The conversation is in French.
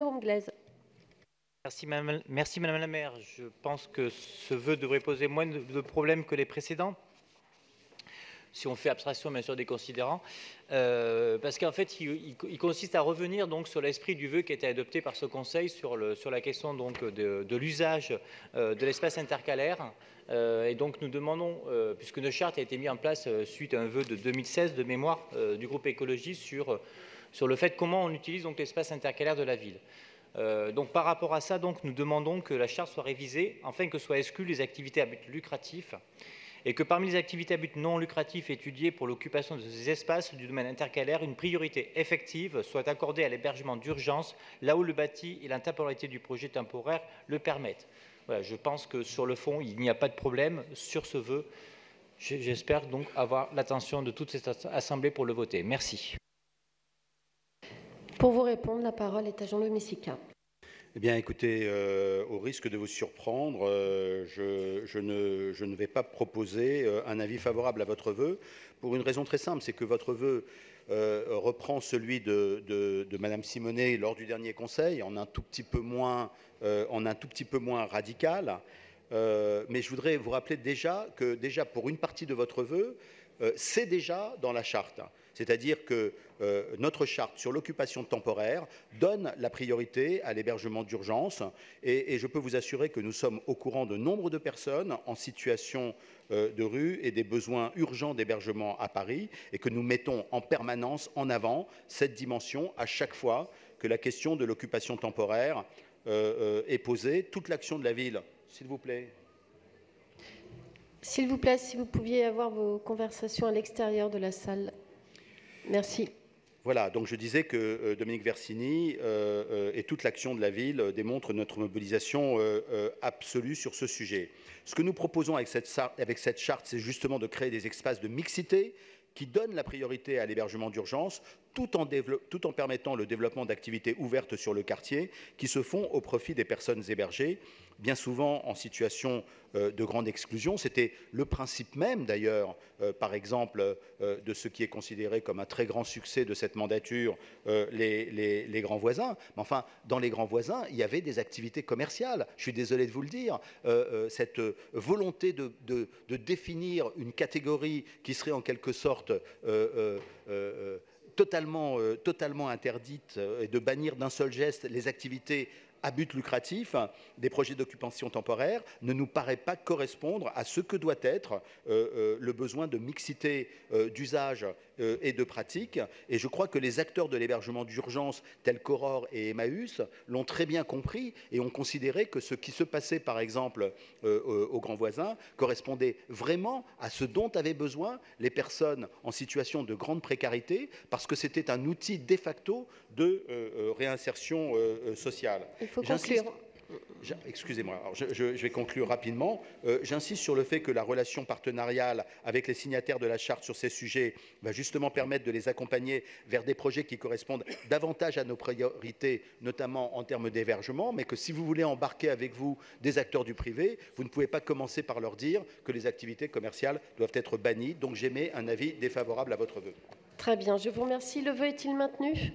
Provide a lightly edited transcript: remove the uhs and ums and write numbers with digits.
Anglaise. Merci Madame la maire. Je pense que ce vœu devrait poser moins de problèmes que les précédents, si on fait abstraction bien sûr des considérants, parce qu'en fait il consiste à revenir donc sur l'esprit du vœu qui a été adopté par ce Conseil sur la question donc de l'usage de l'espace intercalaire. Et donc nous demandons, puisque notre charte a été mise en place suite à un vœu de 2016 de mémoire du groupe écologie sur le fait comment on utilise donc l'espace intercalaire de la ville. Donc par rapport à ça, donc, nous demandons que la charte soit révisée afin que soient exclues les activités à but lucratif et que parmi les activités à but non lucratif étudiées pour l'occupation de ces espaces du domaine intercalaire, une priorité effective soit accordée à l'hébergement d'urgence là où le bâti et la temporalité du projet temporaire le permettent. Voilà, je pense que sur le fond, il n'y a pas de problème sur ce vœu. J'espère donc avoir l'attention de toute cette assemblée pour le voter. Merci. Pour vous répondre, la parole est à Jean-Louis Messica. Eh bien, écoutez, au risque de vous surprendre, je ne vais pas proposer un avis favorable à votre vœu pour une raison très simple, c'est que votre vœu reprend celui de Madame Simonet lors du dernier Conseil, en un tout petit peu moins radical. Mais je voudrais vous rappeler que déjà pour une partie de votre vœu, c'est déjà dans la charte. C'est-à-dire que notre charte sur l'occupation temporaire donne la priorité à l'hébergement d'urgence et je peux vous assurer que nous sommes au courant de nombre de personnes en situation de rue et des besoins urgents d'hébergement à Paris et que nous mettons en permanence en avant cette dimension à chaque fois que la question de l'occupation temporaire est posée. Toute l'action de la ville, s'il vous plaît. S'il vous plaît, si vous pouviez avoir vos conversations à l'extérieur de la salle. Merci. Voilà, donc je disais que Dominique Versini et toute l'action de la ville démontrent notre mobilisation absolue sur ce sujet. Ce que nous proposons avec cette charte, c'est justement de créer des espaces de mixité qui donnent la priorité à l'hébergement d'urgence, tout en permettant le développement d'activités ouvertes sur le quartier qui se font au profit des personnes hébergées, bien souvent en situation de grande exclusion. C'était le principe même, d'ailleurs, par exemple, de ce qui est considéré comme un très grand succès de cette mandature, les grands voisins. Mais enfin, dans les grands voisins, il y avait des activités commerciales. Je suis désolé de vous le dire. Cette volonté de définir une catégorie qui serait en quelque sorte totalement interdite et de bannir d'un seul geste les activités à but lucratif des projets d'occupation temporaire ne nous paraît pas correspondre à ce que doit être le besoin de mixité d'usage et de pratique. Et je crois que les acteurs de l'hébergement d'urgence, tels qu'Aurore et Emmaüs, l'ont très bien compris et ont considéré que ce qui se passait, par exemple, aux grands voisins, correspondait vraiment à ce dont avaient besoin les personnes en situation de grande précarité, parce que c'était un outil de facto de réinsertion sociale. Il faut conclure. Excusez-moi, je vais conclure rapidement. J'insiste sur le fait que la relation partenariale avec les signataires de la charte sur ces sujets va justement permettre de les accompagner vers des projets qui correspondent davantage à nos priorités, notamment en termes d'hébergement, mais que si vous voulez embarquer avec vous des acteurs du privé, vous ne pouvez pas commencer par leur dire que les activités commerciales doivent être bannies. Donc j'émets un avis défavorable à votre vœu. Très bien, je vous remercie. Le vœu est-il maintenu ?